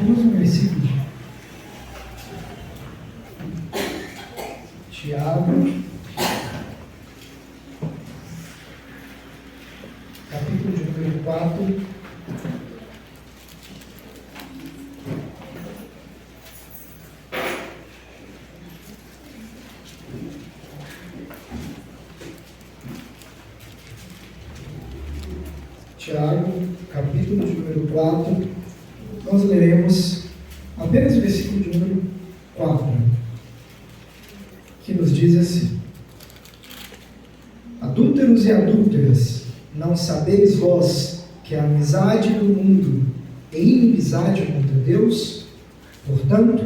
apenas um versículo. Tiago, capítulo de número 4. Tiago, capítulo de número 4, nós leremos apenas o versículo de número 4, que nos diz assim: Adúlteros e adúlteras, não sabeis vós que a amizade do mundo é inimizade contra Deus? Portanto,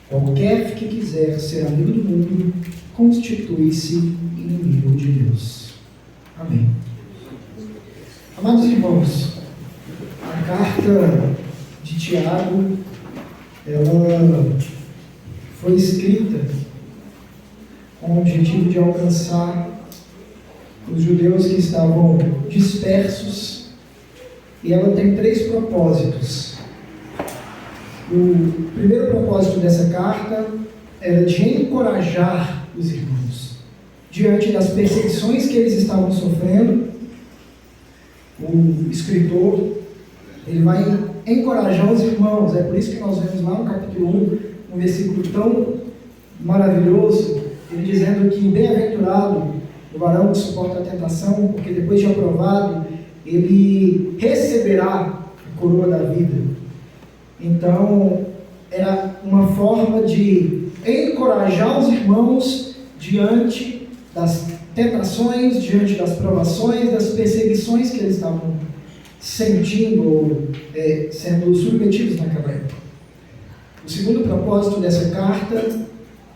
qualquer que quiser ser amigo do mundo, constitui-se inimigo de Deus. Amém. Amados irmãos, a carta de Tiago, ela foi escrita com o objetivo de alcançar os judeus que estavam dispersos, e ela tem 3 propósitos. O primeiro propósito dessa carta era de encorajar os irmãos diante das perseguições que eles estavam sofrendo. O escritor, ele vai encorajar os irmãos. É por isso que nós vemos lá no capítulo 1, um versículo tão maravilhoso, ele dizendo que bem-aventurado o varão que suporta a tentação, porque depois de aprovado, ele receberá a coroa da vida. Então, era uma forma de encorajar os irmãos diante das tentações, diante das provações, das perseguições que eles estavam sentindo ou sendo submetidos naquela época. O segundo propósito dessa carta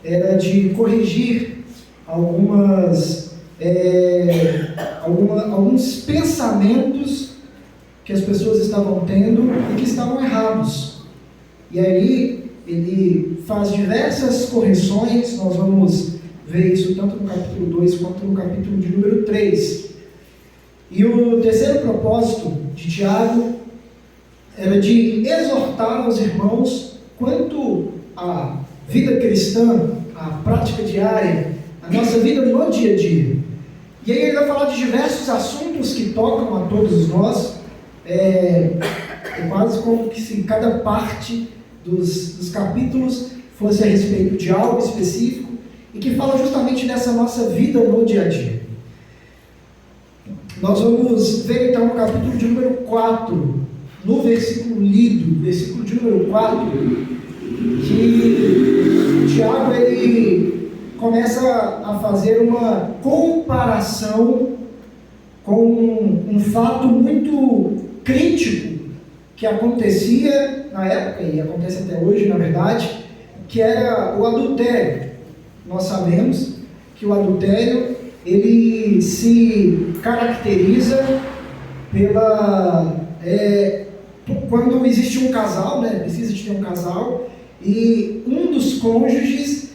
era de corrigir alguns pensamentos que as pessoas estavam tendo e que estavam errados. E aí ele faz diversas correções. Nós vamos ver isso tanto no capítulo 2 quanto no capítulo de número 3. E o terceiro propósito de Tiago era de exortar os irmãos quanto à vida cristã, à prática diária, à nossa vida no dia a dia. E aí ele vai falar de diversos assuntos que tocam a todos nós. É quase como que se cada parte dos capítulos fosse a respeito de algo específico, e que fala justamente dessa nossa vida no dia a dia. Nós vamos ver então o capítulo de número 4, no versículo lido, versículo de número 4, que Tiago ele começa a fazer uma comparação com um fato muito crítico que acontecia na época, e acontece até hoje, na verdade, que era o adultério. Nós sabemos que o adultério, ele se caracteriza quando existe um casal, precisa de ter um casal, e um dos cônjuges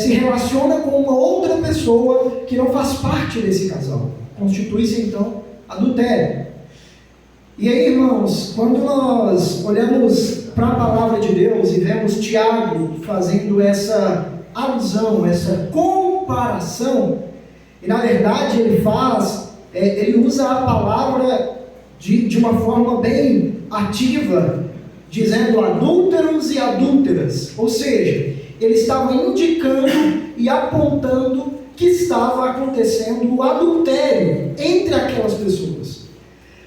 se relaciona com uma outra pessoa que não faz parte desse casal. Constitui-se, então, adultério. E aí, irmãos, quando nós olhamos para a palavra de Deus e vemos Tiago fazendo essa alusão, essa comparação, e na verdade ele usa a palavra de uma forma bem ativa, dizendo adúlteros e adúlteras, ou seja, ele estava indicando e apontando que estava acontecendo o adultério entre aquelas pessoas.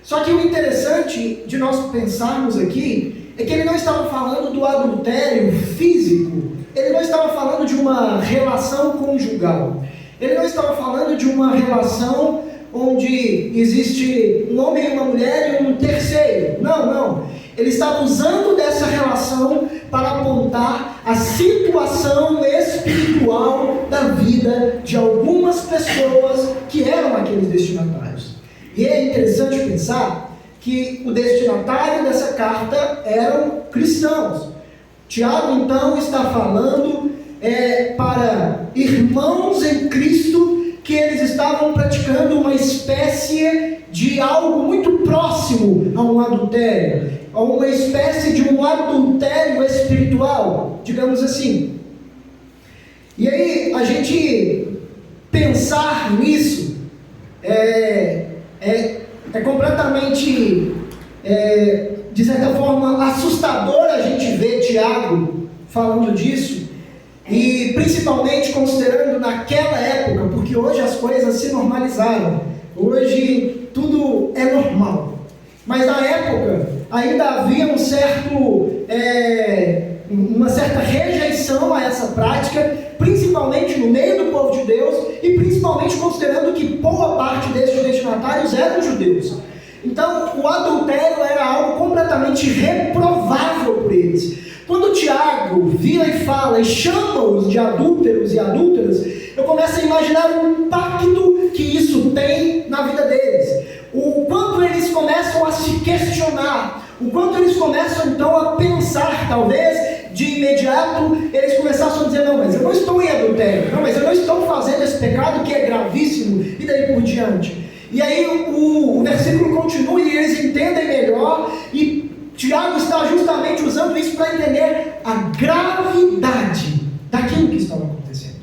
Só que o interessante de nós pensarmos aqui é que ele não estava falando do adultério físico, ele não estava falando de uma relação conjugal, ele não estava falando de uma relação onde existe um homem e uma mulher e um terceiro. Não. Ele estava usando dessa relação para apontar a situação espiritual da vida de algumas pessoas que eram aqueles destinatários. E é interessante pensar que o destinatário dessa carta eram cristãos. Tiago, então, está falando para irmãos em Cristo que eles estavam praticando uma espécie de algo muito próximo a um adultério, a uma espécie de um adultério espiritual, digamos assim. E aí, a gente pensar nisso é completamente, de certa forma, assustador a gente ver Tiago falando disso, e principalmente considerando naquela época, porque hoje as coisas se normalizaram, hoje tudo é normal, mas na época ainda havia uma certa rejeição a essa prática, principalmente no meio do povo de Deus, e principalmente considerando que boa parte desses destinatários eram judeus. Então o adultério era algo completamente reprovável por eles. Quando Tiago vira e fala e chama-os de adúlteros e adúlteras, eu começo a imaginar o impacto que isso tem na vida deles, o quanto eles começam a se questionar, o quanto eles começam então a pensar, talvez de imediato eles começassem a dizer: não, mas eu não estou em adultério, não, mas eu não estou fazendo esse pecado que é gravíssimo, e daí por diante. E aí o versículo continua e eles entendem melhor, e Tiago está justamente usando isso para entender a gravidade daquilo que estava acontecendo.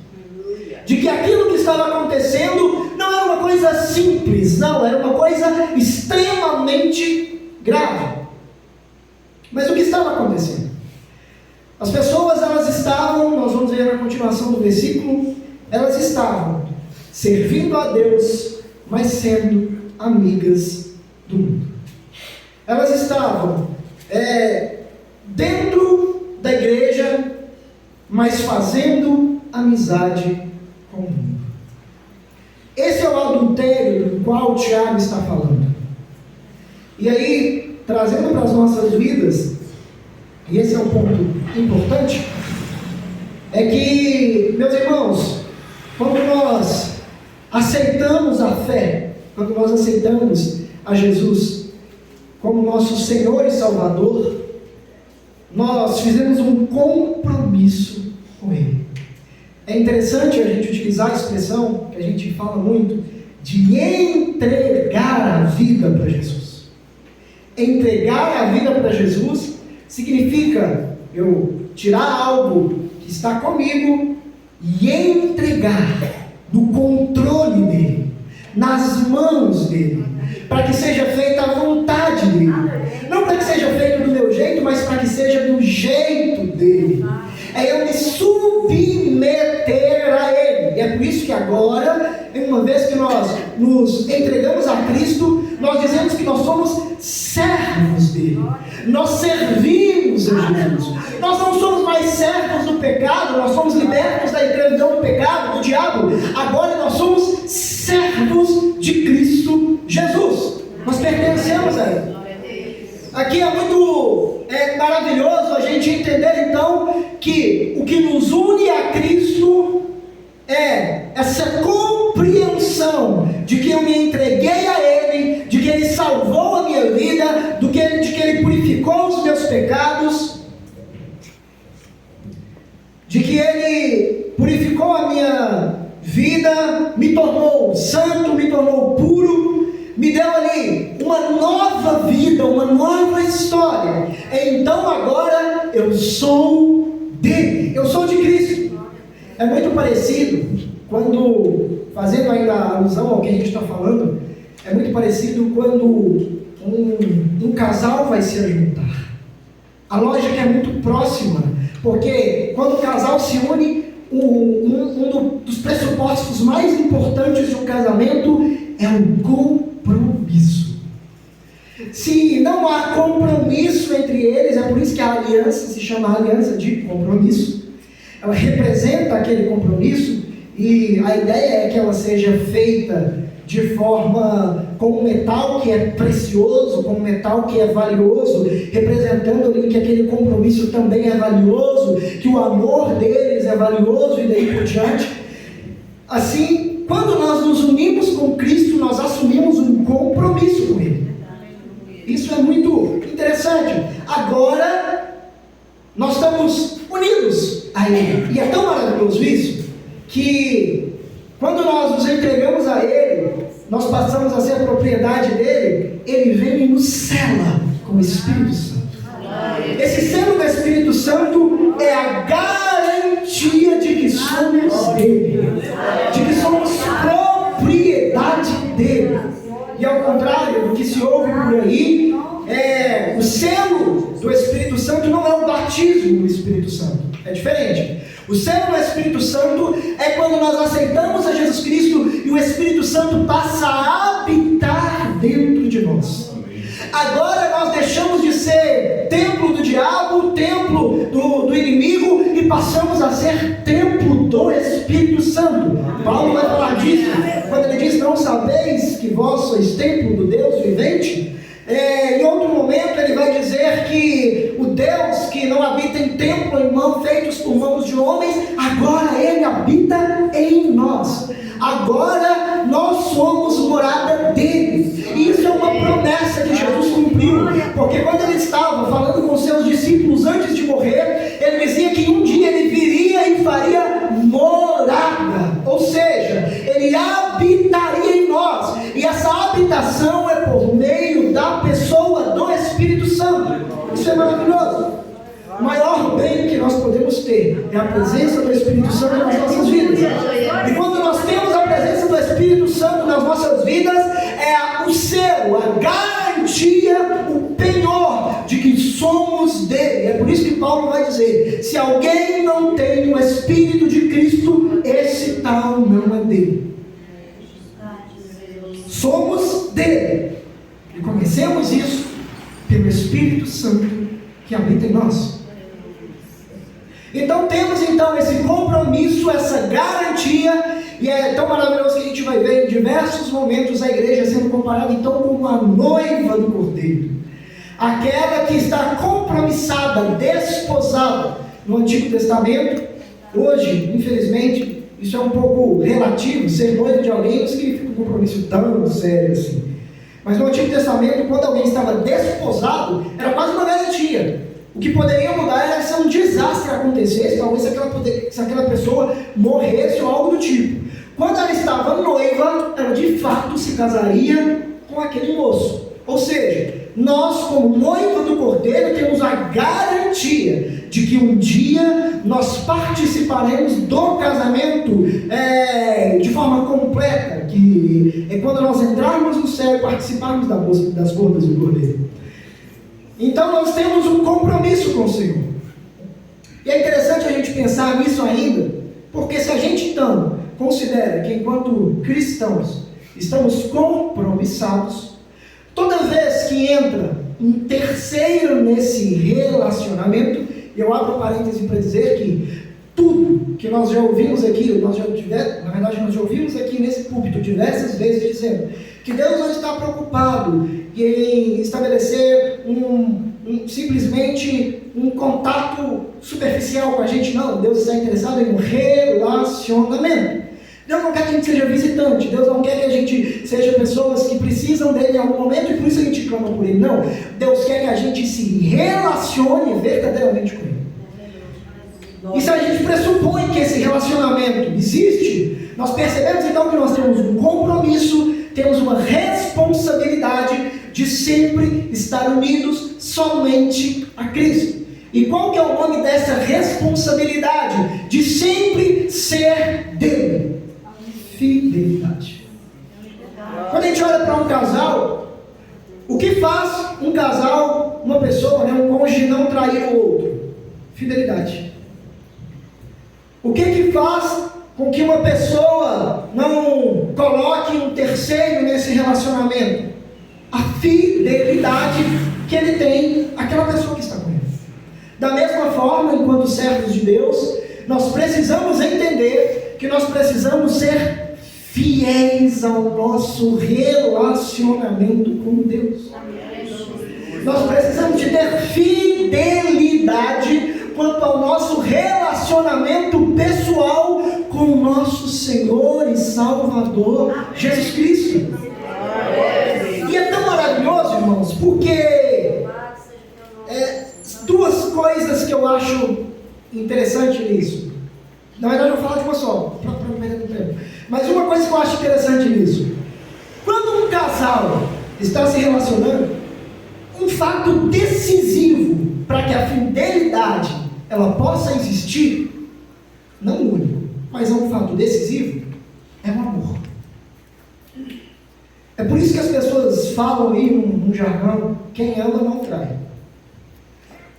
De que aquilo que estava acontecendo não era uma coisa simples, não, era uma coisa extremamente grave. Mas o que estava acontecendo? As pessoas, elas estavam, nós vamos ver na continuação do versículo, elas estavam servindo a Deus, mas sendo amigas do mundo. Elas estavam dentro da igreja, mas fazendo amizade com o mundo. Esse é o adultério do qual Tiago está falando. E aí, trazendo para as nossas vidas, e esse é um ponto importante, é que, meus irmãos, quando nós aceitamos a fé, quando nós aceitamos a Jesus como nosso Senhor e Salvador, nós fizemos um compromisso com Ele. É interessante a gente utilizar a expressão, que a gente fala muito, de entregar a vida para Jesus. Entregar a vida para Jesus significa eu tirar algo que está comigo e entregar no controle dele, nas mãos dele, para que seja feita a vontade dele. Não para que seja feito do meu jeito, mas para que seja do jeito dele. É eu me submeter a ele. E é por isso que agora, uma vez que nós nos entregamos a Cristo, nós dizemos que nós somos servos dele. Nós servimos a Jesus. Nós não somos mais servos do pecado, nós somos libertos da escravidão do pecado, do diabo. Agora nós somos servos de Cristo Jesus. Nós pertencemos a ele. Aqui é muito maravilhoso a gente entender então que o que nos une a Cristo é essa compreensão de que eu me entreguei a Ele, de que Ele salvou a minha vida, de que Ele purificou os meus pecados, de que Ele purificou a minha vida, me tornou santo, me tornou puro, me deu ali uma nova vida, uma nova história. Então agora eu sou dele, eu sou de Cristo. É muito parecido, quando, fazendo ainda a alusão ao que a gente está falando, é muito parecido quando um casal vai se juntar. A lógica é muito próxima, porque quando o casal se une, um dos pressupostos mais importantes de um casamento é o compromisso. Se não há compromisso entre eles, é por isso que a aliança se chama aliança de compromisso. Ela representa aquele compromisso, e a ideia é que ela seja feita de forma com um metal que é precioso, com um metal que é valioso, representando ali que aquele compromisso também é valioso, que o amor deles é valioso, e daí por diante. Assim, quando nós nos unimos com Cristo, nós assumimos um compromisso com Ele. Isso é muito interessante. Agora, nós estamos unidos a Ele. E é tão maravilhoso isso, que Quando nós nos entregamos a Ele, nós passamos a ser a propriedade dele, Ele vem e nos sela com o Espírito Santo. Esse selo do Espírito Santo é a garantia de que somos dele, de que somos propriedade dele. E ao contrário do que se ouve por aí, o selo do Espírito Santo não é o batismo do Espírito Santo, é diferente. O selo do Espírito Santo é quando nós aceitamos a Jesus Cristo e o Espírito Santo passa a habitar dentro de nós. Agora nós deixamos de ser templo do diabo, templo do inimigo, e passamos a ser templo do Espírito Santo. Paulo vai falar disso quando ele diz: não sabeis que vós sois templo do Deus vivente? Em outro momento ele vai dizer que o Deus que não habita em templo em mão feitos por mãos de homens, agora Ele habita em nós. Agora nós somos morada dele. E isso é uma promessa que Jesus cumpriu, porque quando ele estava falando com seus discípulos antes de morrer, ele dizia que um dia ele viria e faria morada, ou seja, ele habitaria em nós, e essa habitação é por meio da pessoa do Espírito Santo. Isso é maravilhoso. O maior bem que nós podemos ter é a presença do Espírito Santo nas nossas vidas. E quando nós temos a presença do Espírito Santo nas nossas vidas, é o selo, a garantia, o penhor de que somos dele. É por isso que Paulo vai dizer: se alguém não tem o Espírito de Cristo, esse tal não é dele. Somos dele. E conhecemos isso pelo Espírito Santo que habita em nós. Então temos esse compromisso, essa garantia, e é tão maravilhoso que a gente vai ver em diversos momentos a igreja sendo comparada então com a noiva do Cordeiro, aquela que está compromissada, desposada. No Antigo Testamento, hoje, infelizmente, isso é um pouco relativo, ser noivo de alguém não significa um compromisso tão sério assim. Mas no Antigo Testamento, quando alguém estava desposado, era quase uma garantia. O que poderia mudar era se um desastre acontecesse, talvez se aquela pessoa morresse ou algo do tipo. Quando ela estava noiva, ela de fato se casaria com aquele moço. Ou seja, nós como noiva do Cordeiro temos a garantia de que um dia nós participaremos do casamento de forma completa, que é quando nós entrarmos no céu e participarmos das bodas do Cordeiro. Então nós temos um compromisso com o Senhor. E é interessante a gente pensar nisso ainda, porque se a gente então considera que enquanto cristãos estamos compromissados, toda vez que entra um terceiro nesse relacionamento, eu abro parênteses para dizer que tudo que nós já ouvimos aqui, nós já ouvimos aqui nesse púlpito diversas vezes dizendo que Deus não está preocupado em estabelecer simplesmente um contato superficial com a gente, não. Deus está interessado em um relacionamento. Deus não quer que a gente seja visitante, Deus não quer que a gente seja pessoas que precisam dele em algum momento e por isso a gente clama por ele. Não, Deus quer que a gente se relacione verdadeiramente com ele. E se a gente pressupõe que esse relacionamento existe, nós percebemos então que nós temos um compromisso, temos uma responsabilidade de sempre estar unidos somente a Cristo. E qual que é o nome dessa responsabilidade? De sempre ser dele. Fidelidade. Quando a gente olha para um casal, o que faz um casal, uma pessoa, um cônjuge não trair o outro? Fidelidade. O que faz com que uma pessoa não coloque um terceiro nesse relacionamento? A fidelidade que ele tem àquela pessoa que está com ele. Da mesma forma, enquanto servos de Deus, nós precisamos entender que nós precisamos ser fiéis ao nosso relacionamento com Deus. Nós precisamos de ter fidelidade quanto ao nosso relacionamento pessoal com o nosso Senhor e Salvador Jesus Cristo. E é tão maravilhoso, irmãos, porque duas coisas que eu acho interessante nisso. Na verdade, eu vou falar de uma só, para não perder tempo. Mas uma coisa que eu acho interessante nisso, quando um casal está se relacionando, um fato decisivo para que a fidelidade ela possa existir, não único, mas é um fato decisivo, é o amor. É por isso que as pessoas falam aí num jargão, quem ama não trai.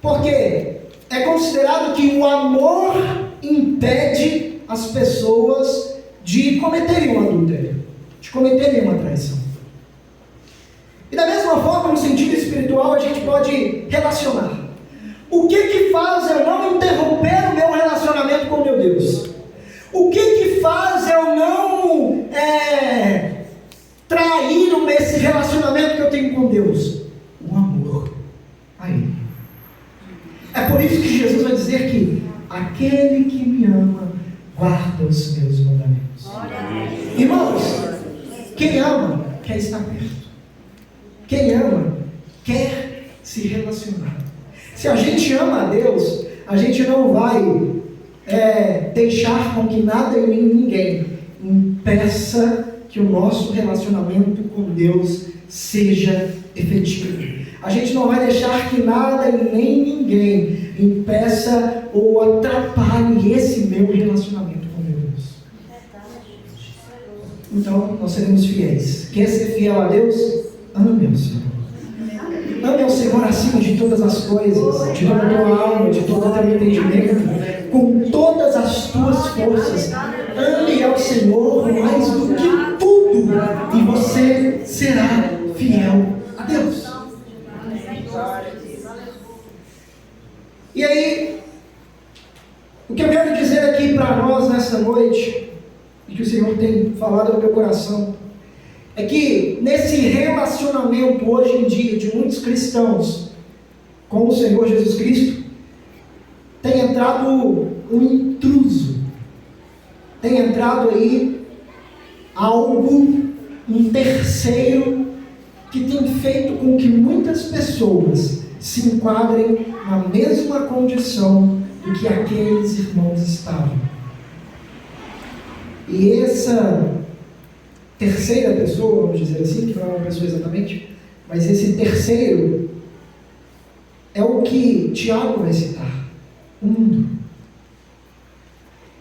Porque é considerado que o amor impede as pessoas de cometerem um adultério, de cometerem uma traição. E da mesma forma, no sentido espiritual, a gente pode relacionar. O que faz eu não interromper o meu relacionamento com meu Deus? O que faz eu não trair esse relacionamento que eu tenho com Deus? O amor a Ele. É por isso que Jesus vai dizer que aquele que me ama guarda os meus mandamentos. Irmãos, quem ama quer estar perto. Quem ama quer se relacionar. Se a gente ama a Deus, a gente não vai deixar com que nada e nem ninguém impeça que o nosso relacionamento com Deus seja efetivo. A gente não vai deixar que nada e nem ninguém impeça ou atrapalhe esse meu relacionamento com Deus. Então, nós seremos fiéis. Quer ser fiel a Deus? Ame ao Senhor. Ame ao Senhor acima de todas as coisas, de toda a tua alma, de todo o teu entendimento, com todas as tuas forças. Ame ao Senhor mais do que tudo, e você será fiel a Deus. E aí, o que eu quero dizer aqui para nós nessa noite, e que o Senhor tem falado no meu coração, é que nesse relacionamento hoje em dia de muitos cristãos com o Senhor Jesus Cristo, tem entrado um intruso, tem entrado aí algo, um terceiro, que tem feito com que muitas pessoas se enquadrem na mesma condição do que aqueles irmãos estavam. E essa terceira pessoa, vamos dizer assim, que não é uma pessoa exatamente, mas esse terceiro é o que Tiago vai citar: o mundo.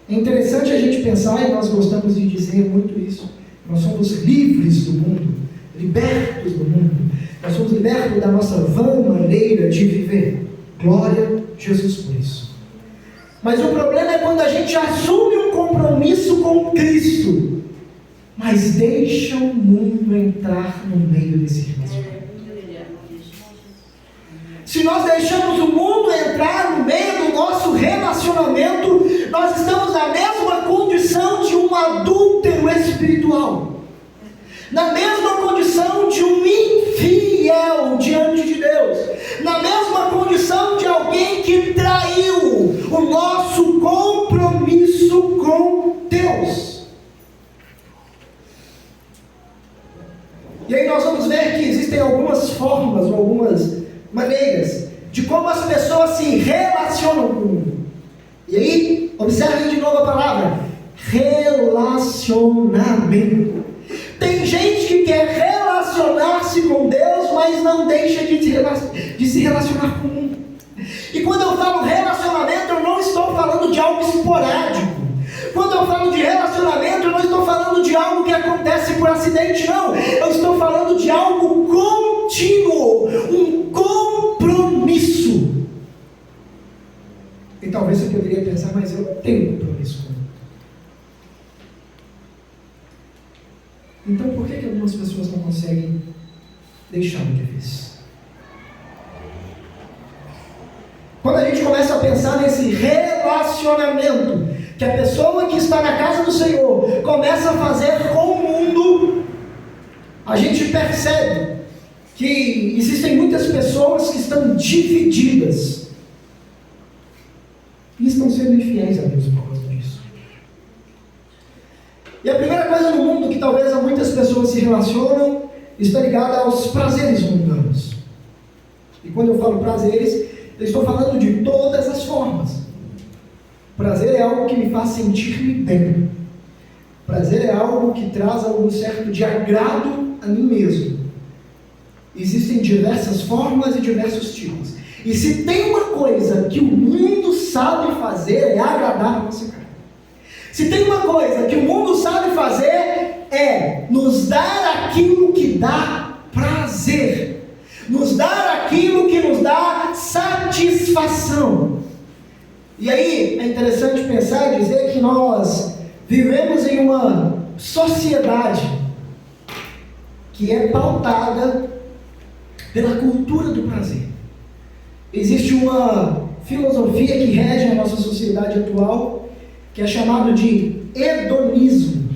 É interessante a gente pensar, e nós gostamos de dizer muito isso, nós somos livres do mundo, libertos do mundo, nós somos libertos da nossa vã maneira de viver. Glória a Jesus por isso. Mas o problema é quando a gente assume um compromisso com Cristo, mas deixa o mundo entrar no meio desse relacionamento. Se nós deixamos o mundo entrar no meio do nosso relacionamento, nós estamos na mesma condição de um adúltero espiritual, na mesma condição de um infiel diante de Deus, na mesma condição de alguém que traiu o nosso compromisso com Deus. E aí nós vamos ver que existem algumas formas ou algumas maneiras de como as pessoas se relacionam com o mundo. E aí, observem de novo a palavra: relacionamento. Tem gente que quer relacionar-se com Deus, mas não deixa de se relacionar com o mundo. E quando eu falo relacionamento, eu não estou falando de algo esporádico. Quando eu falo de relacionamento, eu não estou falando de algo que acontece por acidente, não. Eu estou falando de algo contínuo, um compromisso. E talvez você poderia pensar, mas eu tenho compromisso com Deus. Então por que algumas pessoas não conseguem deixá-lo de vez? Quando a gente começa a pensar nesse relacionamento que a pessoa que está na casa do Senhor começa a fazer com o mundo, a gente percebe que existem muitas pessoas que estão divididas e estão sendo infiéis a Deus por causa disso. E a primeira coisa no mundo que talvez muitas pessoas se relacionam está ligada aos prazeres mundanos. E quando eu falo prazeres, eu estou falando de todas as formas. Prazer é algo que me faz sentir-me bem. Prazer é algo que traz algum certo de agrado a mim mesmo. Existem diversas formas e diversos tipos. E se tem uma coisa que o mundo sabe fazer, é agradar a nossa carne. Se tem uma coisa que o mundo sabe fazer, é nos dar aquilo que dá prazer. Nos dar aquilo que nos dá satisfação. E aí, é interessante pensar e dizer que nós vivemos em uma sociedade que é pautada pela cultura do prazer. Existe uma filosofia que rege a nossa sociedade atual, que é chamado de hedonismo.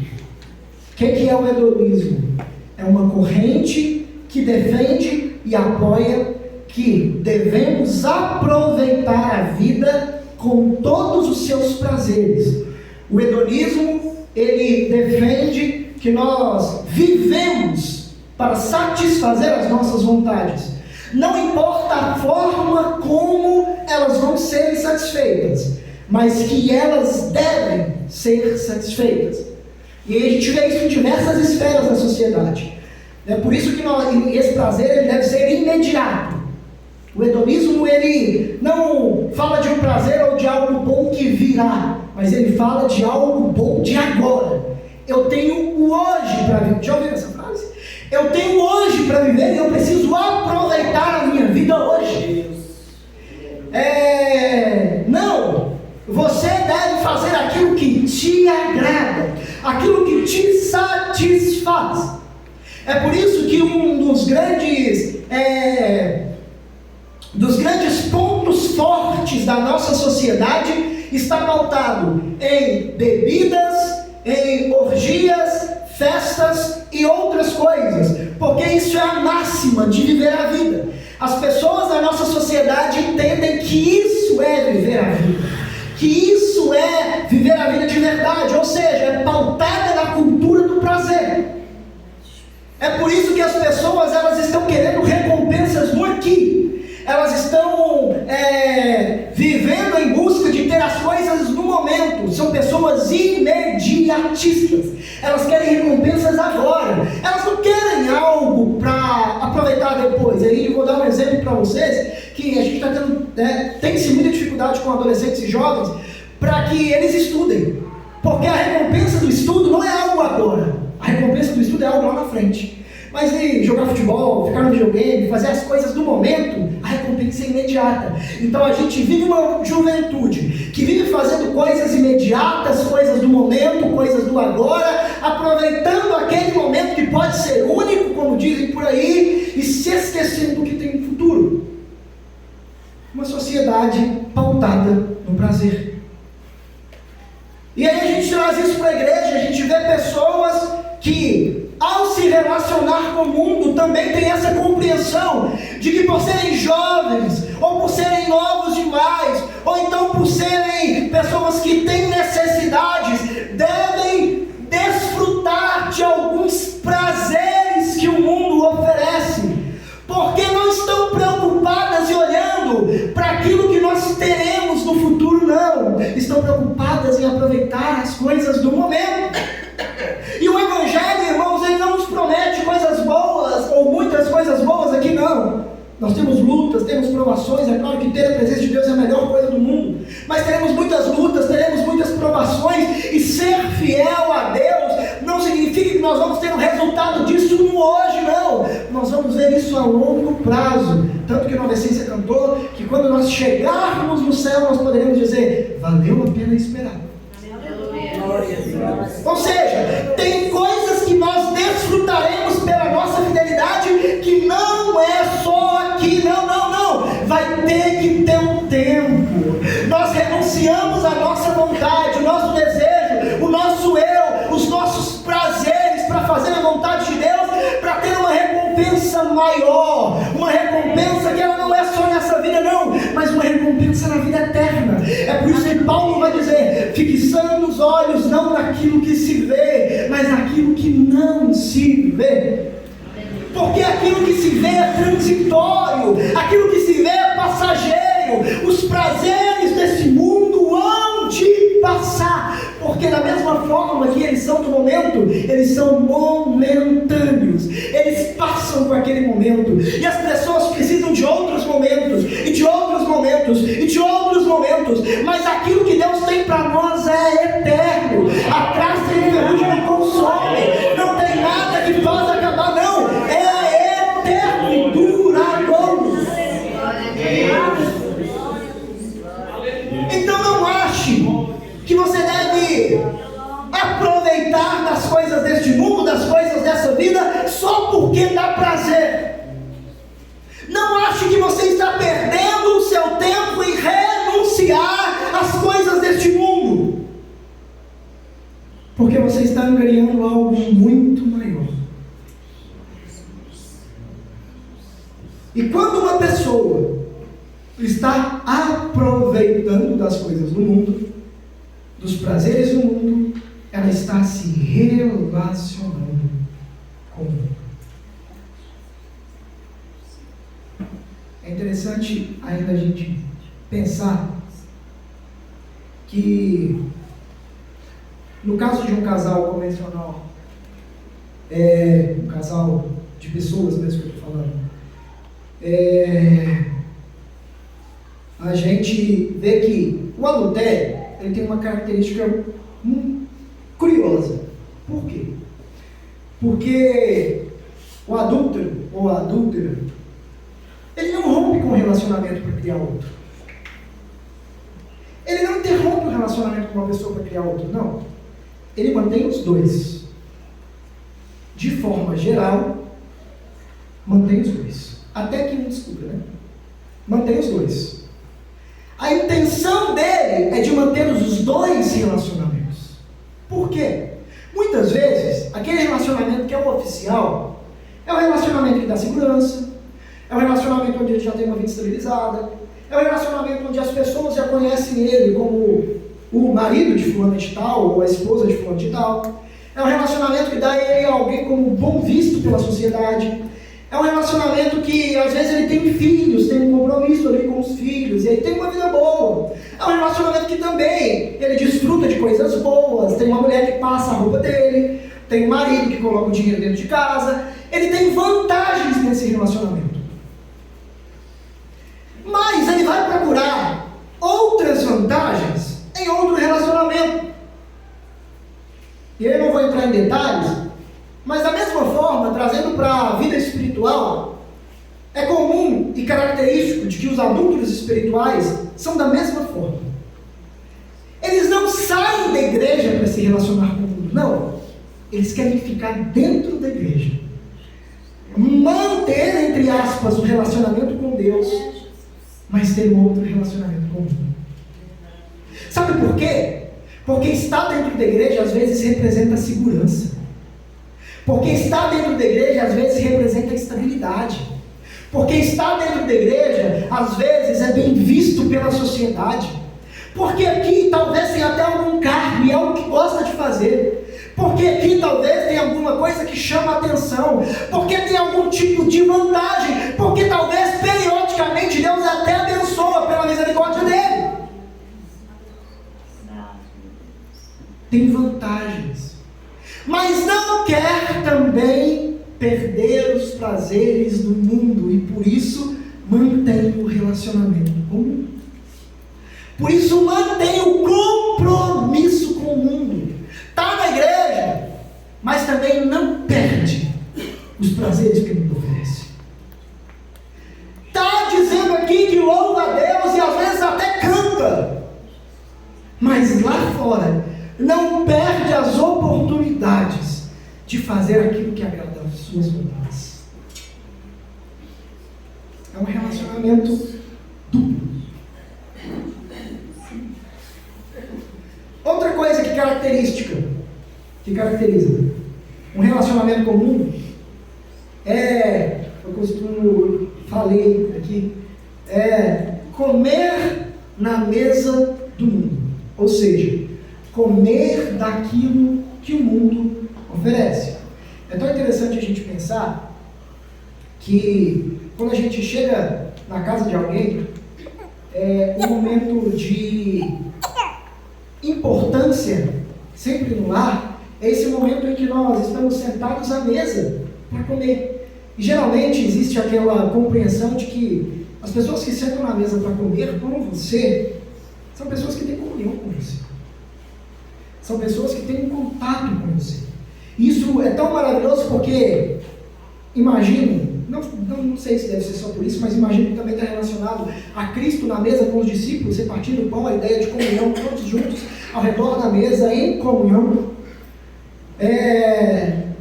O que é o hedonismo? É uma corrente que defende e apoia que devemos aproveitar a vida com todos os seus prazeres. O hedonismo, ele defende que nós vivemos para satisfazer as nossas vontades. Não importa a forma como elas vão ser satisfeitas, mas que elas devem ser satisfeitas. E aí a gente vê isso em diversas esferas da sociedade. É por isso que esse prazer ele deve ser imediato. O hedonismo ele não fala de um prazer ou de algo bom que virá, mas ele fala de algo bom de agora. Eu tenho o hoje para viver. Já ouviram essa frase? Eu tenho hoje para viver e eu preciso aproveitar a minha vida hoje. Não, você deve fazer aquilo que te agrada, aquilo que te satisfaz. É por isso que um dos grandes pontos fortes da nossa sociedade está pautado em bebidas, em orgias, festas e outras coisas, porque isso é a máxima de viver a vida. As pessoas da nossa sociedade entendem que isso é viver a vida, que isso é viver a vida de verdade, ou seja, é pautada na cultura do prazer. É por isso que as pessoas elas estão querendo recompensas no aqui. Elas estão vivendo em busca de ter as coisas no momento. São pessoas imediatistas. Elas querem recompensas agora. Elas não querem algo para aproveitar depois. Aí eu vou dar um exemplo para vocês, que a gente está tem-se muita dificuldade com adolescentes e jovens para que eles estudem. Porque a recompensa do estudo não é algo agora. A recompensa do estudo é algo lá na frente. Mas jogar futebol, ficar no videogame, fazer as coisas do momento, a recompensa é imediata. Então a gente vive uma juventude que vive fazendo coisas imediatas, coisas do momento, coisas do agora, aproveitando aquele momento que pode ser único, como dizem por aí, e se esquecendo do que tem no futuro. Uma sociedade pautada no prazer. E aí a gente traz isso para a igreja, a gente vê pessoas que, ao se relacionar com o mundo, também tem essa compreensão de que por serem jovens, ou por serem novos demais, ou então por serem pessoas que têm necessidades, devem desfrutar de alguns prazeres que o mundo oferece, porque não estão preocupadas e olhando para aquilo que nós teremos no futuro, não. Estão preocupadas em aproveitar as coisas do momento. E o Evangelho, irmãos, ele não nos promete coisas boas, ou muitas coisas boas aqui, não. Nós temos lutas, temos provações, é claro que ter a presença de Deus é a melhor coisa do mundo. Mas teremos muitas lutas, teremos muitas provações, e ser fiel a Deus não significa que nós vamos ter um resultado disso no hoje, não. Nós vamos ver isso a longo prazo. Tanto que Nova Essência cantou que quando nós chegarmos no céu, nós poderemos dizer, valeu a pena esperar. Ou seja, tem coisas que nós desfrutaremos pela nossa fidelidade que não é só aqui, não. Vai ter que ter um tempo. Nós renunciamos à nossa vontade, o nosso desejo, o nosso eu, os nossos prazeres para fazer a vontade de Deus, para ter uma recompensa maior, uma recompensa que ela não é só nessa vida, não, mas uma recompensa na vida eterna. É por isso que Paulo vai dizer, fixando os olhos não naquilo que se vê, mas naquilo que não se vê. Porque aquilo que se vê é transitório, aquilo que se vê é passageiro, os prazeres desse mundo hão de passar, porque porque da mesma forma que eles são do momento, eles são momentâneos. Eles passam por aquele momento. E as pessoas precisam de outros momentos, e de outros momentos, e de outros momentos. Mas aquilo que Deus tem para nós é eterno. A traça e o ferrugem não consome. Não tem nada que possa acabar, não. É eterno e duradouro. Então não ache que você deve aproveitar das coisas deste mundo, das coisas dessa vida, só porque dá prazer. Não ache que você está perdendo o seu tempo em renunciar às coisas deste mundo, porque você está angariando algo muito maior. E quando uma pessoa está aproveitando das coisas do mundo, dos prazeres do mundo, ela está se relacionando com o mundo. É interessante ainda a gente pensar que no caso de um casal convencional, um casal de pessoas mesmo que eu estou falando, a gente vê que o adultério ele tem uma característica curiosa. Por quê? Porque o adúltero ou a adúltera, ele não rompe com o relacionamento para criar outro. Ele não interrompe o relacionamento com uma pessoa para criar outro, não. Ele mantém os dois. De forma geral, mantém os dois. Até que um descubra, né? Mantém os dois. A intenção dele é de manter os dois relacionamentos. Por quê? Muitas vezes, aquele relacionamento que é o oficial, é o relacionamento que dá segurança, é um relacionamento onde ele já tem uma vida estabilizada, é um relacionamento onde as pessoas já conhecem ele como o marido de fulano de tal, ou a esposa de fulano de tal. É um relacionamento que dá a ele alguém como bom visto pela sociedade. É um relacionamento que às vezes ele tem filhos, tem um compromisso ali com os filhos, e ele tem uma vida boa. É um relacionamento que também ele desfruta de coisas boas, tem uma mulher que passa a roupa dele, tem um marido que coloca o dinheiro dentro de casa, ele tem vantagens nesse relacionamento. Mas ele vai procurar outras vantagens em outro relacionamento. E eu não vou entrar em detalhes, mas da mesma forma, trazendo para a vida espiritual, é comum e característico de que os adúlteros espirituais são da mesma forma. Eles não saem da igreja para se relacionar com o mundo, não. Eles querem ficar dentro da igreja. Manter, entre aspas, o relacionamento com Deus, mas ter um outro relacionamento com o mundo. Sabe por quê? Porque estar dentro da igreja às vezes representa segurança. Porque estar dentro da igreja às vezes representa estabilidade. Porque estar dentro da igreja às vezes é bem visto pela sociedade. Porque aqui talvez tenha até algum cargo e é algo que gosta de fazer. Porque aqui talvez tenha alguma coisa que chama a atenção. Porque tem algum tipo de vantagem. Porque talvez periodicamente Deus até abençoa pela misericórdia dele. Tem vantagens. Mas não quer também perder os prazeres do mundo. E por isso mantém o relacionamento com o mundo. Por isso mantém o compromisso com o mundo. Está na igreja, mas também não perde os prazeres que o mundo oferece. Está dizendo aqui que louva a Deus e às vezes até canta, mas lá fora não perde as oportunidades de fazer aquilo que agrada às suas vontades. É um relacionamento duplo. Outra coisa que caracteriza um relacionamento comum falei aqui, comer na mesa do mundo. Ou seja, comer daquilo que o mundo oferece. É tão interessante a gente pensar que quando a gente chega na casa de alguém, um momento de importância sempre no lar, é esse momento em que nós estamos sentados à mesa para comer. E geralmente existe aquela compreensão de que as pessoas que sentam na mesa para comer com você são pessoas que têm comunhão com você. São pessoas que têm um contato com você. Isso é tão maravilhoso porque, imagino, não sei se deve ser só por isso, mas imagino que também está relacionado a Cristo na mesa com os discípulos, repartindo o pão, a ideia de comunhão, todos juntos ao redor da mesa, em comunhão.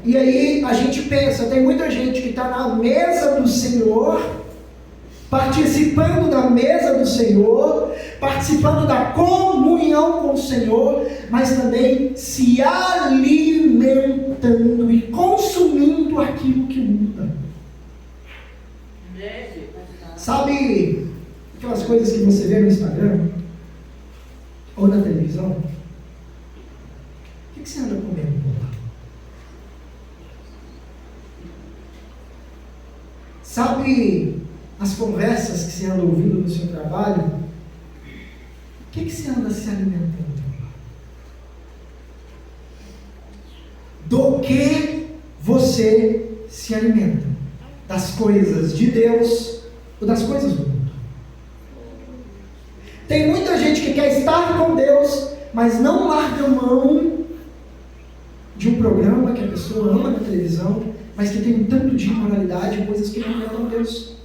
E aí a gente pensa, tem muita gente que está na mesa do Senhor, participando da mesa do Senhor, participando da comunhão com o Senhor, mas também se alimentando e consumindo aquilo que o mundo dá. Sabe aquelas coisas que você vê no Instagram ou na televisão? O que você anda comendo por lá? Sabe as conversas que você anda ouvindo no seu trabalho? O que você anda se alimentando lá? Do que você se alimenta? Das coisas de Deus ou das coisas do mundo? Tem muita gente que quer estar com Deus, mas não larga mão de um programa que a pessoa ama na televisão, mas que tem um tanto de imoralidade, coisas que não agradam a Deus.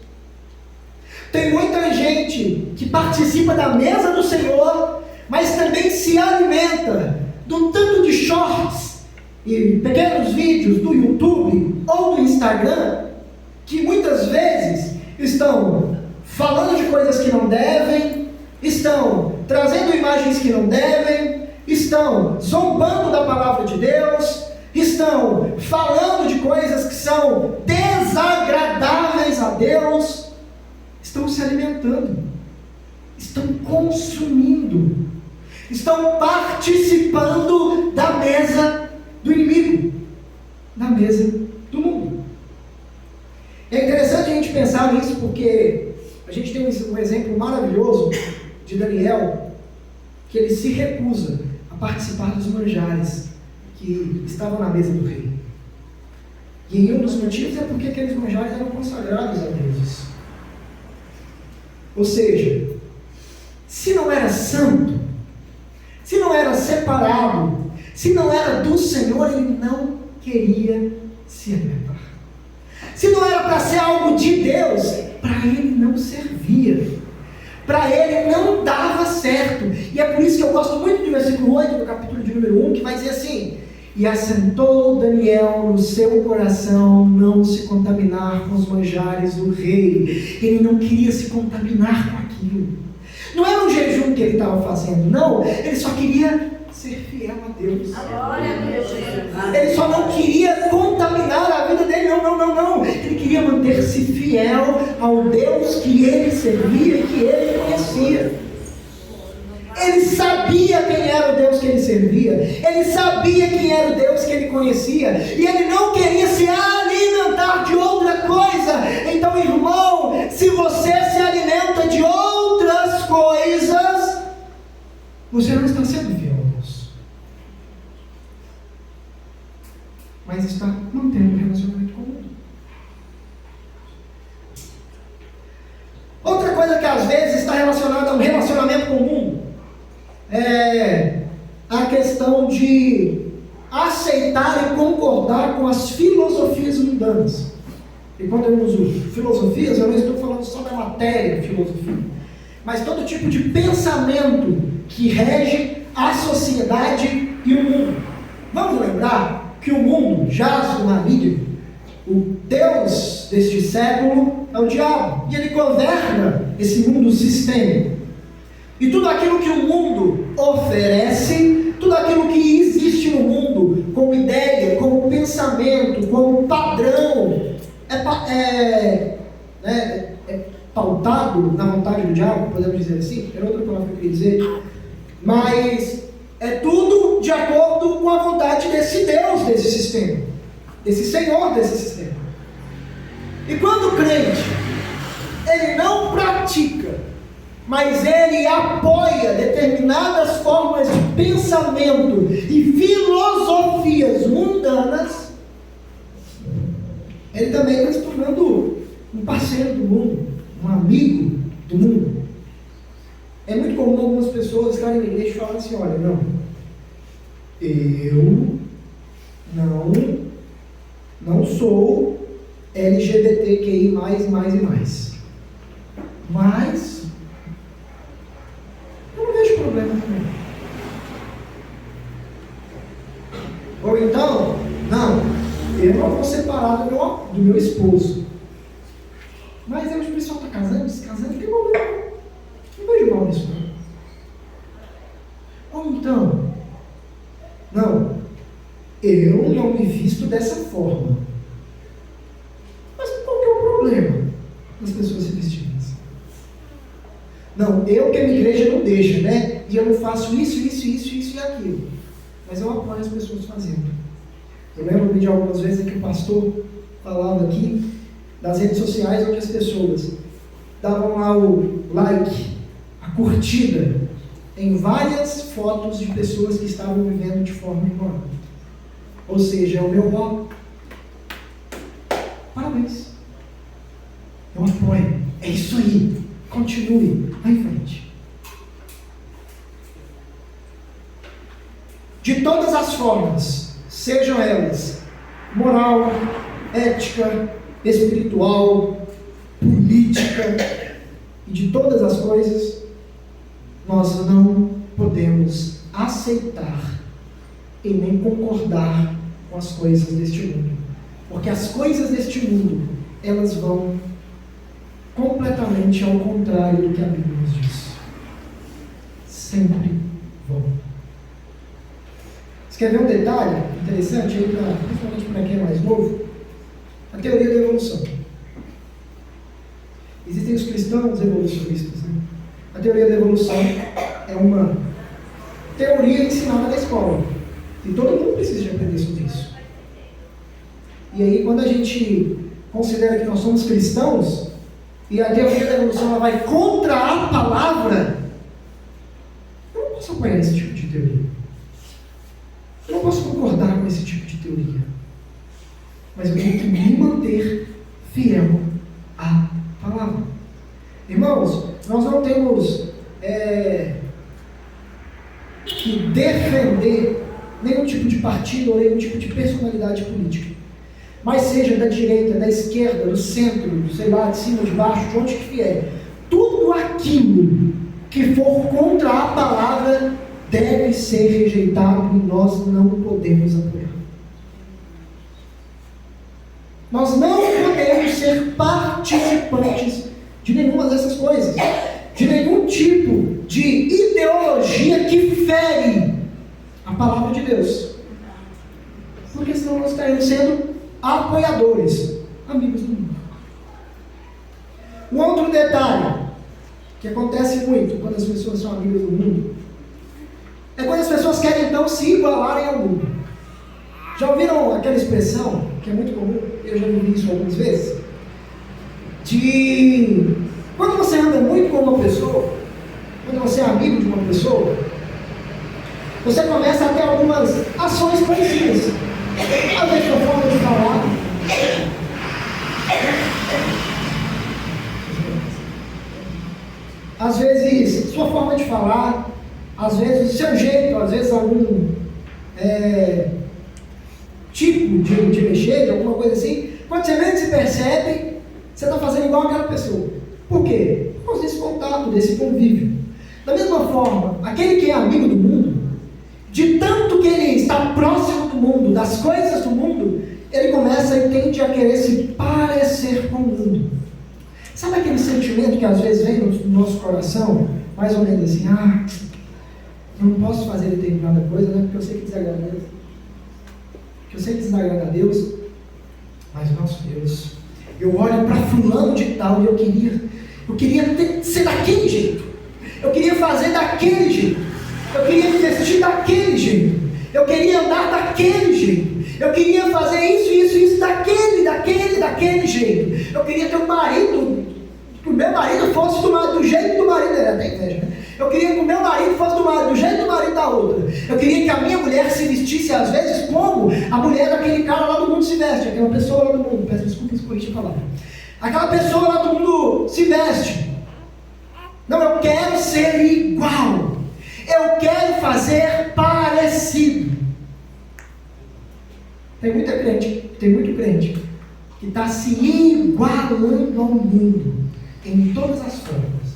Tem muita gente que participa da mesa do Senhor, mas também se alimenta do tanto de shorts e pequenos vídeos do YouTube ou do Instagram, que muitas vezes estão falando de coisas que não devem, estão trazendo imagens que não devem, estão zombando da palavra de Deus, estão falando de coisas que são desagradáveis a Deus, estão se alimentando, estão consumindo, estão participando da mesa do inimigo, da mesa do mundo. É interessante a gente pensar nisso porque a gente tem um exemplo maravilhoso de Daniel, que ele se recusa a participar dos manjares que estavam na mesa do rei. E um dos motivos é porque aqueles manjares eram consagrados a deuses. Ou seja, se não era santo, se não era separado, se não era do Senhor, ele não queria se alimentar. Se não era para ser algo de Deus, para ele não servia. Para ele não dava certo. E é por isso que eu gosto muito do versículo 8 do capítulo de número 1, que vai dizer assim: e assentou Daniel no seu coração não se contaminar com os manjares do rei. Ele não queria se contaminar com aquilo. Não era um jejum que ele estava fazendo, não. Ele só queria ser fiel a Deus. Ele só não queria contaminar a vida dele, não. Ele queria manter-se fiel ao Deus que ele servia e que ele conhecia. Ele sabia quem era o Deus que ele servia, ele sabia quem era o Deus que ele conhecia, e ele não queria se alimentar de outra coisa. Então, irmão, se você se alimenta de outras coisas, você não está sendo fiel a Deus, mas está mantendo um relacionamento com o mundo. Outra coisa que às vezes está relacionada a um relacionamento com o mundo é a questão de aceitar e concordar com as filosofias mundanas. E quando eu uso filosofias, eu não estou falando só da matéria de filosofia, mas todo tipo de pensamento que rege a sociedade e o mundo. Vamos lembrar que o mundo jaz no maligno. O Deus deste século é o diabo, e ele governa esse mundo sistêmico. E tudo aquilo que o mundo oferece, tudo aquilo que existe no mundo, como ideia, como pensamento, como padrão, é pautado na vontade do diabo, podemos dizer assim, era outra palavra que eu queria dizer, mas é tudo de acordo com a vontade desse Deus, desse sistema, desse Senhor desse sistema. E quando o crente, ele não pratica mas ele apoia determinadas formas de pensamento e filosofias mundanas, ele também está se tornando um parceiro do mundo, um amigo do mundo. É muito comum algumas pessoas estarem na igreja e falarem assim: olha, não, eu não sou LGBTQI+, mas eu não vejo problema também. Ou então, não, eu não vou separar do meu esposo. Mas aí o pessoal está casando, descasando, não tem problema. Não vejo mal nisso, não. Ou então, não, eu não me visto dessa forma. Mas qual que é o problema das pessoas se vestirem assim? Não, eu que a minha igreja não deixa, né? E eu não faço isso e aquilo. Mas eu apoio as pessoas fazendo. Eu lembro de algumas vezes que o pastor falava aqui nas redes sociais, onde as pessoas davam lá o like, a curtida, em várias fotos de pessoas que estavam vivendo de forma imoral. Ou seja, é o meu voto. Parabéns. Eu apoio. É isso aí. Continue. Vai em frente. De todas as formas, sejam elas moral, ética, espiritual, política e de todas as coisas, nós não podemos aceitar e nem concordar com as coisas deste mundo. Porque as coisas deste mundo, elas vão completamente ao contrário do que a Bíblia nos diz. Sempre vão. Você quer ver um detalhe interessante, aí principalmente para quem é mais novo? A teoria da evolução. Existem os cristãos evolucionistas, né? A teoria da evolução é uma teoria ensinada na escola. E todo mundo precisa de aprender sobre isso. E aí, quando a gente considera que nós somos cristãos, e a teoria da evolução ela vai contra a palavra, eu não posso apoiar esse tipo de teoria. Eu não posso concordar com esse tipo de teoria. Mas eu tenho que me manter fiel à palavra. Irmãos, nós não temos que defender nenhum tipo de partido ou nenhum tipo de personalidade política. Mas seja da direita, da esquerda, do centro, sei lá, de cima, de baixo, de onde que vier. Tudo aquilo que for contra a palavra deve ser rejeitado e nós não podemos apoiar. Nós não podemos ser participantes de nenhuma dessas coisas, de nenhum tipo de ideologia que fere a palavra de Deus, porque senão nós estaremos sendo apoiadores, amigos do mundo. Um outro detalhe que acontece muito quando as pessoas são amigas do mundo é quando as pessoas querem então se igualarem ao mundo. Já ouviram aquela expressão que é muito comum? Eu já ouvi isso algumas vezes. De quando você anda muito com uma pessoa, quando você é amigo de uma pessoa, você começa a ter algumas ações parecidas. Às vezes sua forma de falar, às vezes sua forma de falar, às vezes o seu jeito, às vezes algum tipo de mexer, de alguma coisa assim. Quando você menos se percebe, você está fazendo igual aquela pessoa. Por quê? Por causa desse contato, desse convívio. Da mesma forma, aquele que é amigo do mundo, de tanto que ele está próximo do mundo, das coisas do mundo, ele começa e tende a querer se parecer com o mundo. Sabe aquele sentimento que às vezes vem no nosso coração, mais ou menos assim, eu não posso fazer determinada coisa, né, porque eu sei que desagrada a Deus. Porque eu sei que desagrada a Deus, mas o nosso Deus, eu olho para fulano de tal e eu queria ser daquele jeito, eu queria fazer daquele jeito, eu queria me vestir daquele jeito, eu queria andar daquele jeito, eu queria fazer isso, daquele jeito, eu queria ter um marido, que o meu marido fosse do jeito do marido dele, até queria que o meu marido fosse do jeito do marido da outra. Eu queria que a minha mulher se vestisse, às vezes, como a mulher daquele cara lá do mundo se veste. Aquela pessoa lá do mundo. Peço desculpas, corrija a palavra. Aquela pessoa lá do mundo se veste. Não, eu quero ser igual. Eu quero fazer parecido. Tem muito crente que está se igualando ao mundo em todas as formas,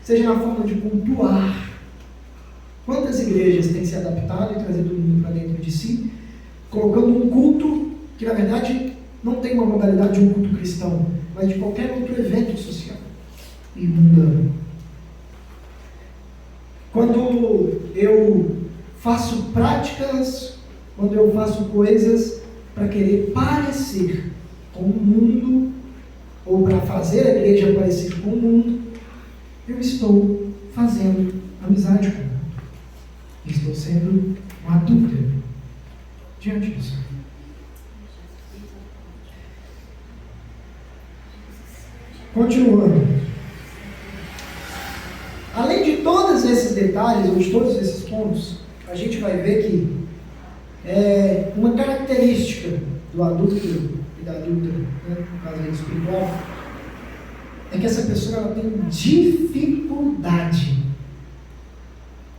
seja na forma de cultuar. Quantas igrejas têm se adaptado e trazido o mundo para dentro de si, colocando um culto que na verdade não tem uma modalidade de um culto cristão, mas de qualquer outro evento social e mundano. Quando eu faço práticas, quando eu faço coisas para querer parecer com o mundo, ou para fazer a igreja parecer com o mundo, eu estou fazendo amizade com o mundo. Estou sendo um adúltero diante disso. Continuando. Além de todos esses detalhes, ou de todos esses pontos, a gente vai ver que uma característica do adúltero e da adúltera, né, no caso aí espiritual, é que essa pessoa ela tem dificuldade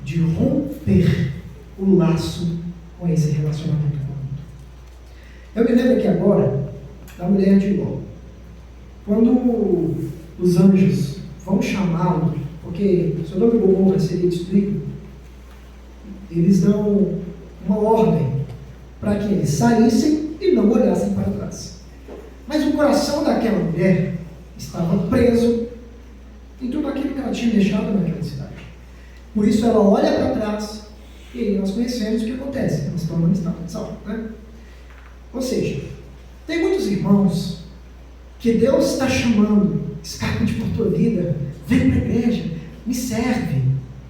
de romper o laço com esse relacionamento com o mundo. Eu me lembro aqui agora da mulher de Ló. Quando os anjos vão chamá-lo, porque Sodoma e Gomorra seria destruído, eles dão uma ordem para que eles saíssem e não olhassem para trás. Mas o coração daquela mulher estava preso em tudo aquilo que ela tinha deixado naquela cidade. Por isso ela olha para trás e aí nós conhecemos o que acontece. Ela se torna um estado de salvo, né? Ou seja, tem muitos irmãos que Deus está chamando, escapa de por tua vida, vem para a igreja, me serve,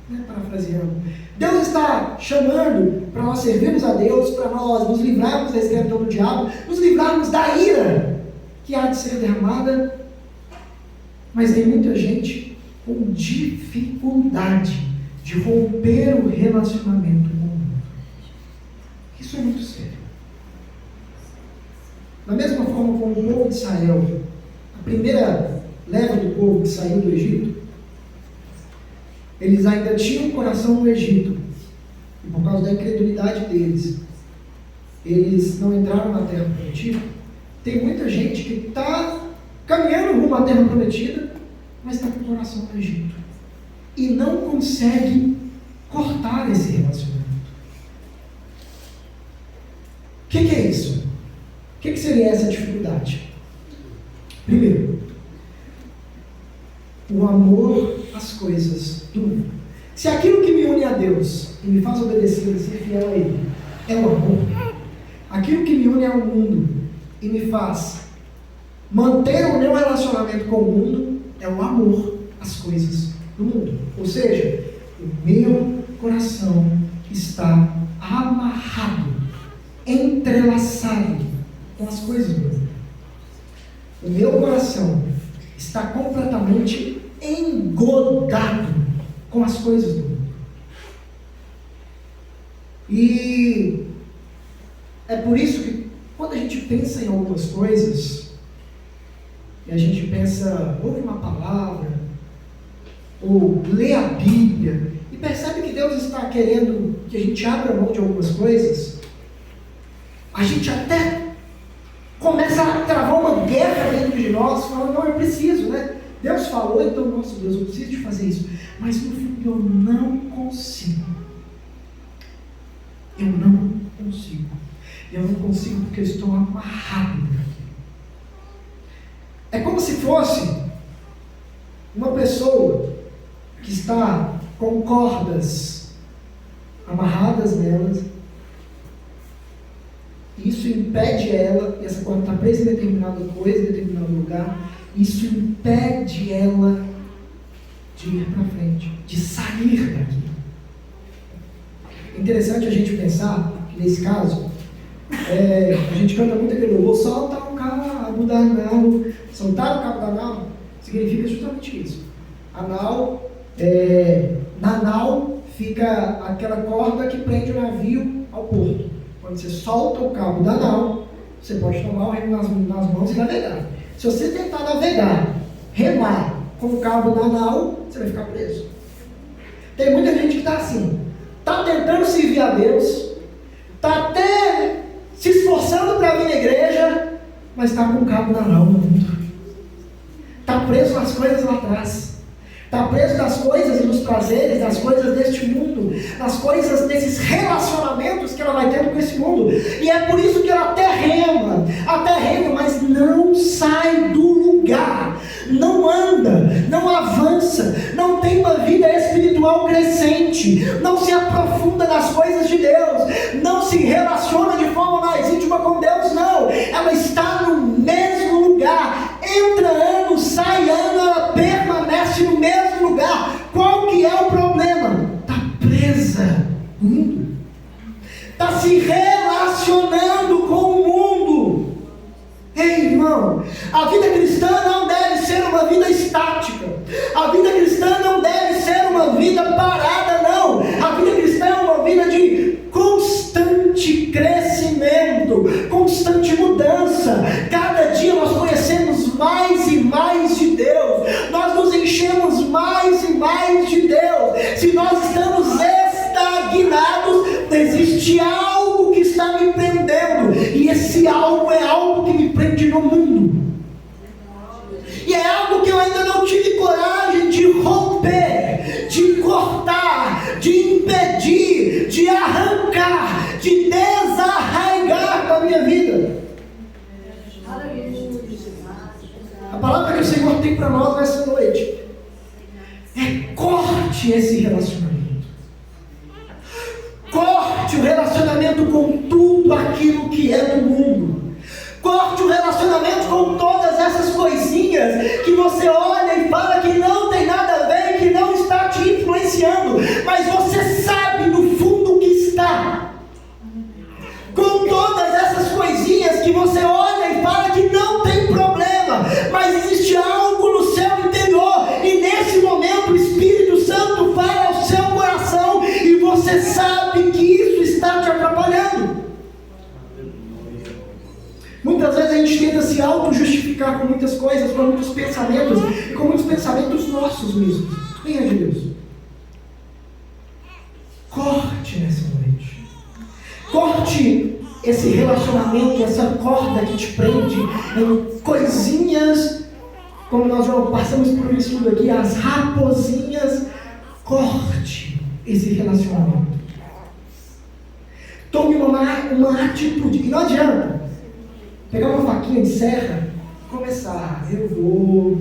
né? Parafraseando. Deus está chamando para nós servirmos a Deus, para nós nos livrarmos da escravidão do diabo, nos livrarmos da ira que há de ser derramada, mas tem muita gente com dificuldade de romper o relacionamento com o mundo. Isso é muito sério. Da mesma forma como o povo de Israel, a primeira leva do povo que saiu do Egito, eles ainda tinham um coração no Egito, e por causa da incredulidade deles, eles não entraram na terra prometida. Tem muita gente que está caminhando rumo à terra prometida, mas está com o coração no Egito, e não consegue cortar esse relacionamento. O que é isso? O que seria essa dificuldade? Primeiro, o amor às coisas do mundo. Se aquilo que me une a Deus e me faz obedecer e ser fiel a Ele é o amor, aquilo que me une ao mundo e me faz manter o meu relacionamento com o mundo é o amor às coisas do mundo. Ou seja, o meu coração está amarrado, entrelaçado com as coisas do mundo. O meu coração está completamente engodado com as coisas do mundo. E é por isso que quando a gente pensa em algumas coisas, e a gente pensa, ouve uma palavra, ou lê a Bíblia, e percebe que Deus está querendo que a gente abra mão de algumas coisas, a gente até começa a travar uma guerra dentro de nós, falando, não, eu preciso, né? Deus falou, então, nossa Deus, eu preciso de fazer isso. Mas no fundo eu não consigo. Eu não consigo. Eu não consigo porque eu estou amarrado por aquilo. É como se fosse uma pessoa que está com cordas amarradas nelas. Isso impede ela, e essa corda está presa em determinada coisa, em determinado lugar, isso impede ela de ir para frente, de sair daqui. É interessante a gente pensar que nesse caso, a gente canta muito aquele louvor, solta o cabo da nau. Soltar o cabo da nau significa justamente isso. A nau, Na nau fica aquela corda que prende o navio ao porto. Quando você solta o cabo da nau, você pode tomar o remo nas mãos e navegar. Se você tentar navegar, remar com o cabo da nau, você vai ficar preso. Tem muita gente que está assim, está tentando servir a Deus, está até se esforçando para vir na igreja, mas está com o cabo da nau no mundo. Está preso nas coisas lá atrás. Está preso nas coisas e nos prazeres, nas coisas deste mundo, nas coisas desses relacionamentos que ela vai tendo com esse mundo. E é por isso que ela até rema, mas não sai do lugar, não anda, não avança, não tem uma vida espiritual crescente, não se aprofunda nas coisas de Deus, não se relaciona de forma mais íntima com Deus, não. Ela está no mesmo lugar, entra ano, sai ano, ela permanece no mesmo lugar. Qual que é o problema? Está presa no mundo, está se relacionando com o mundo. Ei, irmão, a vida cristã não deve ser uma vida estática, a vida cristã não deve ser uma vida parada, não. A vida cristã é uma vida de constante crescimento, constante mudança. Cada dia nós conhecemos mais e mais de Deus, nós nos enchemos mais e mais de Deus. Se nós estamos estagnados, existe algo que está me prendendo, e esse algo é algo que me prende no mundo, e é algo que eu ainda não tive coragem de romper, de cortar, de impedir, de arrancar, de desarraigar da minha vida. A palavra que o Senhor tem para nós nessa noite é: corte esse relacionamento. Corte o relacionamento com tudo aquilo que é do mundo. Corte o relacionamento com todas essas coisinhas que você olha e fala que não tem nada a ver, que não está te influenciando, mas você sabe no fundo que está. Com todas essas coisinhas que você olha e fala que não tem problema, mas existe algo no seu interior, e nesse momento o Espírito Santo fala ao seu coração, e você sabe que isso está te atrapalhando. Muitas vezes a gente tenta se auto-justificar com muitas coisas, com muitos pensamentos, e com muitos pensamentos nossos mesmos. Venha de Deus. Corte nessa noite. Corte esse relacionamento, essa corda que te prende em coisinhas, como nós já passamos por um estudo aqui, as raposinhas. Corte esse relacionamento. Tome uma atitude, que não adianta pegar uma faquinha de serra e começar, eu vou,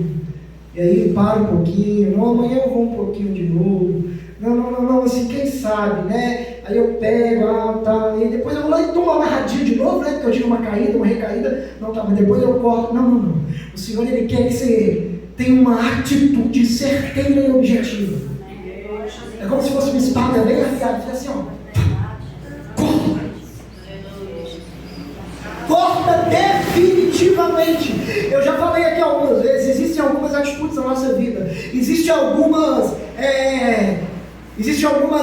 e aí para um pouquinho, não, amanhã eu vou um pouquinho de novo, não, assim, quem sabe, né? Aí eu pego, tá, e depois eu vou lá e tomo uma amarradinha de novo, né? Porque eu tive uma caída, uma recaída, não, tá, mas depois eu corto, não. O Senhor, Ele quer que você tenha uma atitude certeira e objetiva. É como se fosse uma espada bem afiada, fica assim, ó. Corta definitivamente. Eu já falei aqui algumas vezes, existem algumas atitudes na nossa vida, existem algumas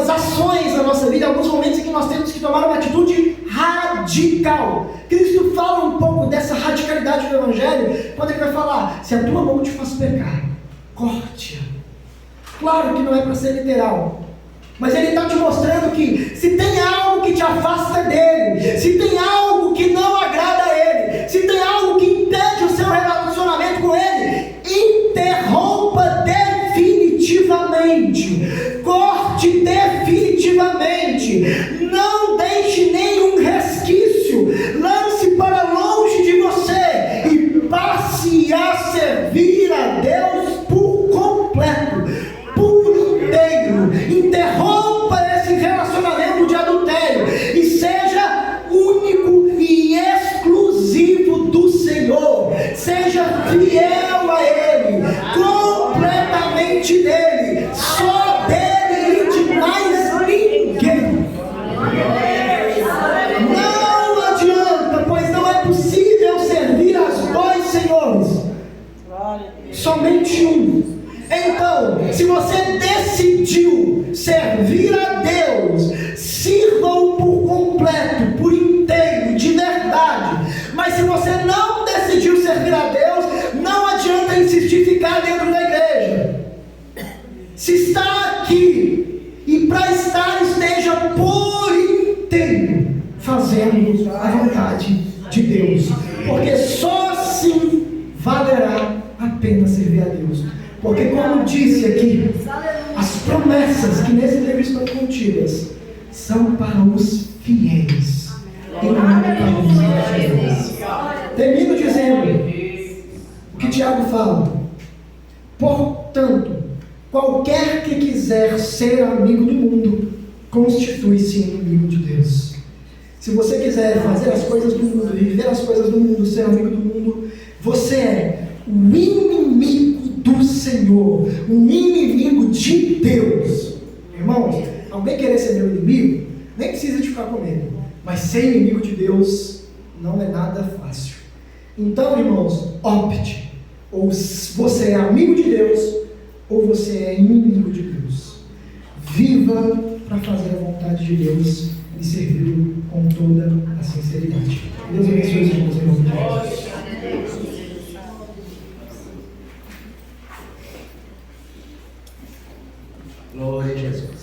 ações na nossa vida, alguns momentos em que nós temos que tomar uma atitude radical. Cristo fala um pouco dessa radicalidade do Evangelho, quando Ele vai falar: se a tua mão te faz pecar, corte-a. Claro que não é para ser literal, mas Ele está te mostrando que se tem algo que te afasta dEle, se tem algo que não agrada a Ele, se tem algo que impede o seu relacionamento com Ele, interrompa definitivamente, corte definitivamente, não deixe nenhum resquício, lance para longe de você e passe a servir a Deus por completo, por inteiro. Interrompa esse relacionamento de adultério e seja único e exclusivo do Senhor. Seja fiel a Ele, completamente dele, só dele e de mais ninguém. Não adianta, pois não é possível servir aos dois senhores, somente um. Então, se você decidir decidiu servir a Deus, sirva-o por completo, por inteiro, de verdade. Mas se você não decidiu servir a Deus, não adianta insistir em ficar dentro da igreja. Se está aqui, e para estar, esteja por inteiro fazendo a vontade de Deus, porque só assim valerá a pena servir a Deus. Porque, como disse aqui, as promessas que nesse livro estão contidas são para os fiéis e não para os infiéis. Termino dizendo o que Tiago fala: portanto, qualquer que quiser ser amigo do mundo constitui-se inimigo de Deus. Se você quiser fazer as coisas do mundo, viver as coisas do mundo, ser amigo do mundo, você é o inimigo do Senhor, o inimigo de Deus. Irmãos, alguém querer ser meu inimigo, nem precisa de ficar com medo, mas ser inimigo de Deus não é nada fácil. Então, irmãos, opte: ou você é amigo de Deus, ou você é inimigo de Deus. Viva para fazer a vontade de Deus e servi-lo com toda a sinceridade. Deus abençoe os irmãos em nome de Jesus. Glória a Jesus.